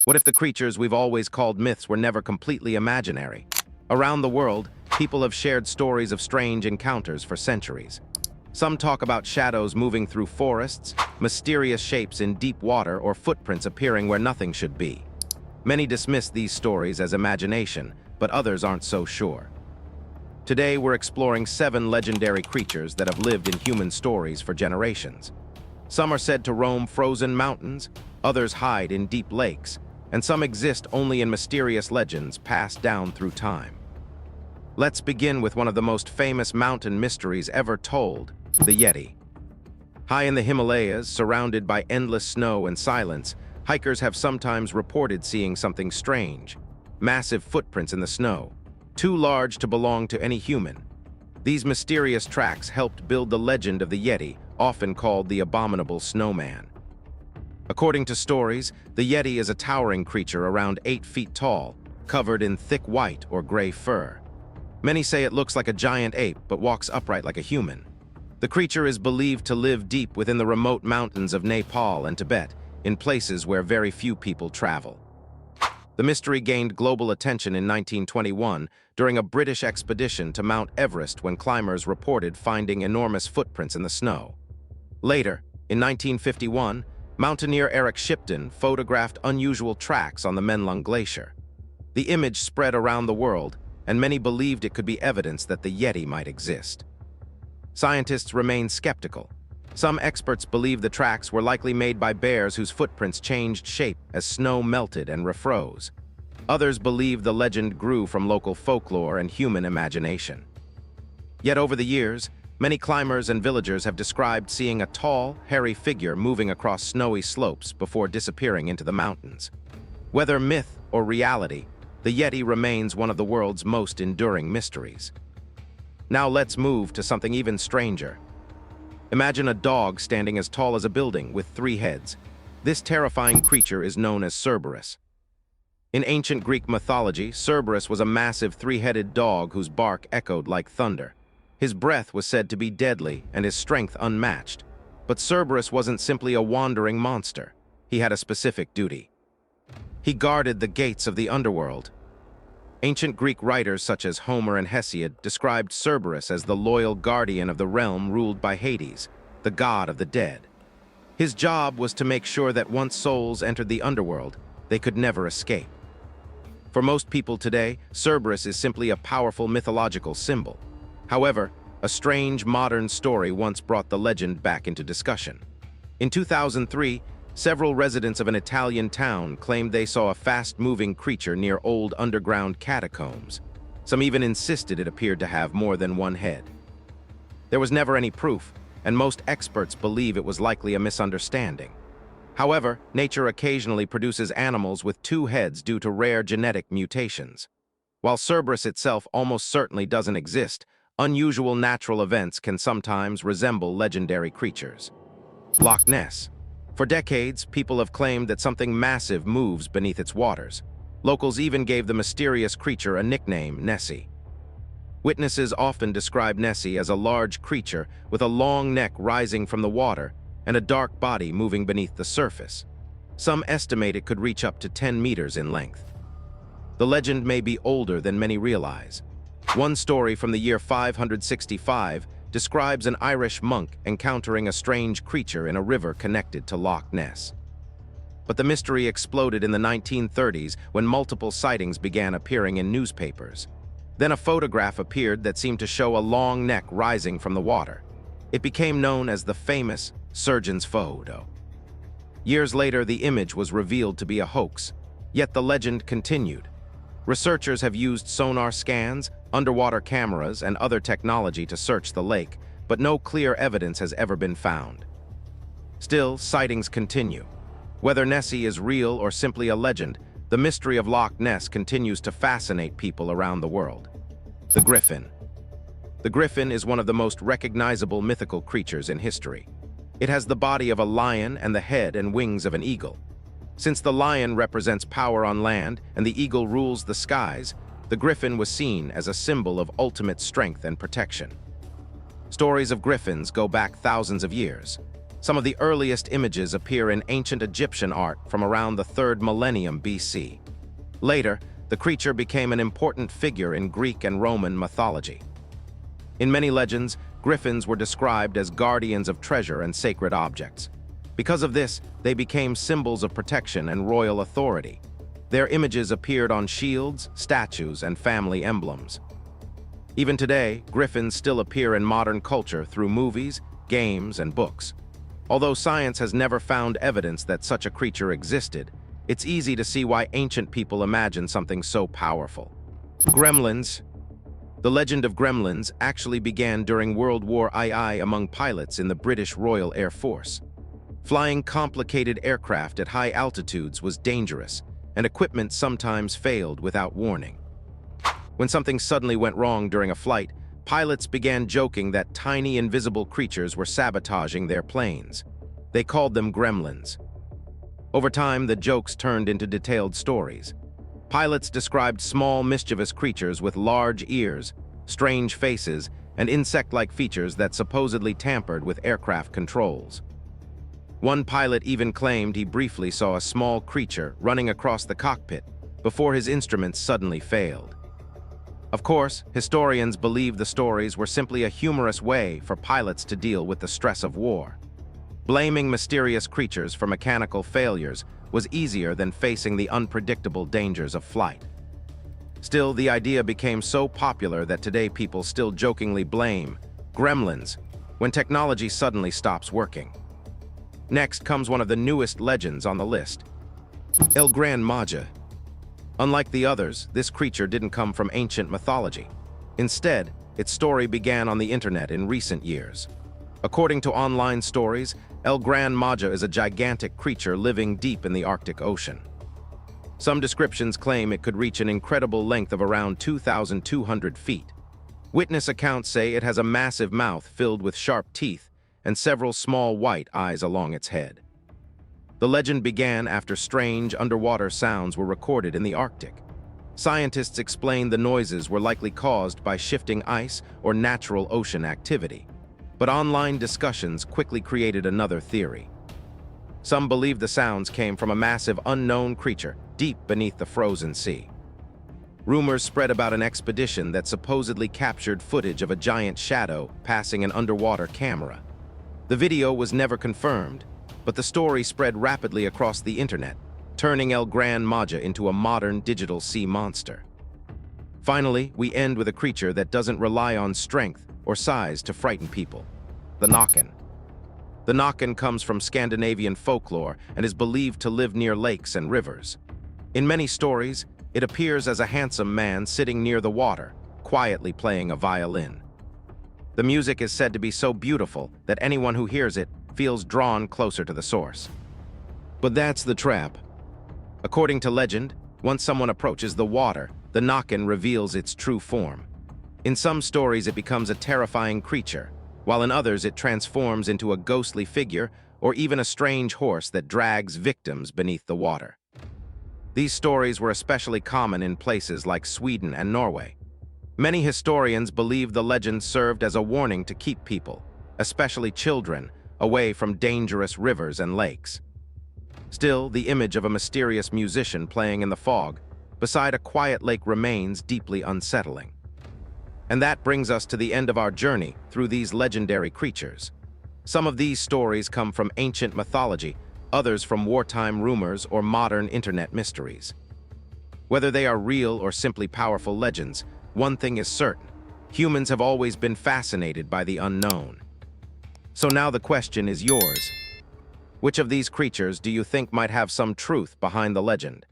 What if the creatures we've always called myths were never completely imaginary? Around the world, people have shared stories of strange encounters for centuries. Some talk about shadows moving through forests, mysterious shapes in deep water, or footprints appearing where nothing should be. Many dismiss these stories as imagination, but others aren't so sure. Today, we're exploring 7 legendary creatures that have lived in human stories for generations. Some are said to roam frozen mountains, others hide in deep lakes, and some exist only in mysterious legends passed down through time. Let's begin with one of the most famous mountain mysteries ever told, the Yeti. High in the Himalayas, surrounded by endless snow and silence, hikers have sometimes reported seeing something strange. Massive footprints in the snow, too large to belong to any human. These mysterious tracks helped build the legend of the Yeti, often called the abominable snowman. According to stories, the Yeti is a towering creature around 8 feet tall, covered in thick white or gray fur. Many say it looks like a giant ape but walks upright like a human. The creature is believed to live deep within the remote mountains of Nepal and Tibet, in places where very few people travel. The mystery gained global attention in 1921 during a British expedition to Mount Everest when climbers reported finding enormous footprints in the snow. Later, in 1951, mountaineer Eric Shipton photographed unusual tracks on the Menlung Glacier. The image spread around the world, and many believed it could be evidence that the Yeti might exist. Scientists remain skeptical. Some experts believe the tracks were likely made by bears whose footprints changed shape as snow melted and refroze. Others believe the legend grew from local folklore and human imagination. Yet over the years, many climbers and villagers have described seeing a tall, hairy figure moving across snowy slopes before disappearing into the mountains. Whether myth or reality, the Yeti remains one of the world's most enduring mysteries. Now let's move to something even stranger. Imagine a dog standing as tall as a building with 3 heads. This terrifying creature is known as Cerberus. In ancient Greek mythology, Cerberus was a massive 3-headed dog whose bark echoed like thunder. His breath was said to be deadly and his strength unmatched. But Cerberus wasn't simply a wandering monster. He had a specific duty. He guarded the gates of the underworld. Ancient Greek writers such as Homer and Hesiod described Cerberus as the loyal guardian of the realm ruled by Hades, the god of the dead. His job was to make sure that once souls entered the underworld, they could never escape. For most people today, Cerberus is simply a powerful mythological symbol. However, a strange modern story once brought the legend back into discussion. In 2003, several residents of an Italian town claimed they saw a fast-moving creature near old underground catacombs. Some even insisted it appeared to have more than 1 head. There was never any proof, and most experts believe it was likely a misunderstanding. However, nature occasionally produces animals with 2 heads due to rare genetic mutations. While Cerberus itself almost certainly doesn't exist, unusual natural events can sometimes resemble legendary creatures. Loch Ness. For decades, people have claimed that something massive moves beneath its waters. Locals even gave the mysterious creature a nickname, Nessie. Witnesses often describe Nessie as a large creature with a long neck rising from the water and a dark body moving beneath the surface. Some estimate it could reach up to 10 meters in length. The legend may be older than many realize. One story from the year 565 describes an Irish monk encountering a strange creature in a river connected to Loch Ness. But the mystery exploded in the 1930s when multiple sightings began appearing in newspapers. Then a photograph appeared that seemed to show a long neck rising from the water. It became known as the famous surgeon's photo. Years later, the image was revealed to be a hoax, yet the legend continued. Researchers have used sonar scans, underwater cameras, and other technology to search the lake, but no clear evidence has ever been found. Still, sightings continue. Whether Nessie is real or simply a legend, the mystery of Loch Ness continues to fascinate people around the world. The Griffin. The Griffin is one of the most recognizable mythical creatures in history. It has the body of a lion and the head and wings of an eagle. Since the lion represents power on land and the eagle rules the skies, the griffin was seen as a symbol of ultimate strength and protection. Stories of griffins go back thousands of years. Some of the earliest images appear in ancient Egyptian art from around the 3rd millennium BC. Later, the creature became an important figure in Greek and Roman mythology. In many legends, griffins were described as guardians of treasure and sacred objects. Because of this, they became symbols of protection and royal authority. Their images appeared on shields, statues, and family emblems. Even today, griffins still appear in modern culture through movies, games, and books. Although science has never found evidence that such a creature existed, it's easy to see why ancient people imagined something so powerful. Gremlins. The legend of gremlins actually began during World War II among pilots in the British Royal Air Force. Flying complicated aircraft at high altitudes was dangerous, and equipment sometimes failed without warning. When something suddenly went wrong during a flight, pilots began joking that tiny invisible creatures were sabotaging their planes. They called them gremlins. Over time, the jokes turned into detailed stories. Pilots described small, mischievous creatures with large ears, strange faces, and insect-like features that supposedly tampered with aircraft controls. One pilot even claimed he briefly saw a small creature running across the cockpit before his instruments suddenly failed. Of course, historians believe the stories were simply a humorous way for pilots to deal with the stress of war. Blaming mysterious creatures for mechanical failures was easier than facing the unpredictable dangers of flight. Still, the idea became so popular that today people still jokingly blame gremlins when technology suddenly stops working. Next comes one of the newest legends on the list, Grand Maja. Unlike the others, this creature didn't come from ancient mythology. Instead, its story began on the internet in recent years. According to online stories, Grand Maja is a gigantic creature living deep in the Arctic Ocean. Some descriptions claim it could reach an incredible length of around 2,200 feet. Witness accounts say it has a massive mouth filled with sharp teeth and several small white eyes along its head. The legend began after strange underwater sounds were recorded in the Arctic. Scientists explained the noises were likely caused by shifting ice or natural ocean activity. But online discussions quickly created another theory. Some believe the sounds came from a massive unknown creature deep beneath the frozen sea. Rumors spread about an expedition that supposedly captured footage of a giant shadow passing an underwater camera. The video was never confirmed, but the story spread rapidly across the internet, turning Grand Maja into a modern digital sea monster. Finally, we end with a creature that doesn't rely on strength or size to frighten people, the Knockin. The Knockin comes from Scandinavian folklore and is believed to live near lakes and rivers. In many stories, it appears as a handsome man sitting near the water, quietly playing a violin. The music is said to be so beautiful that anyone who hears it feels drawn closer to the source. But that's the trap. According to legend, once someone approaches the water, the Knockin reveals its true form. In some stories, it becomes a terrifying creature, while in others it transforms into a ghostly figure or even a strange horse that drags victims beneath the water. These stories were especially common in places like Sweden and Norway. Many historians believe the legend served as a warning to keep people, especially children, away from dangerous rivers and lakes. Still, the image of a mysterious musician playing in the fog beside a quiet lake remains deeply unsettling. And that brings us to the end of our journey through these legendary creatures. Some of these stories come from ancient mythology, others from wartime rumors or modern internet mysteries. Whether they are real or simply powerful legends, one thing is certain: humans have always been fascinated by the unknown. So now the question is yours. Which of these creatures do you think might have some truth behind the legend?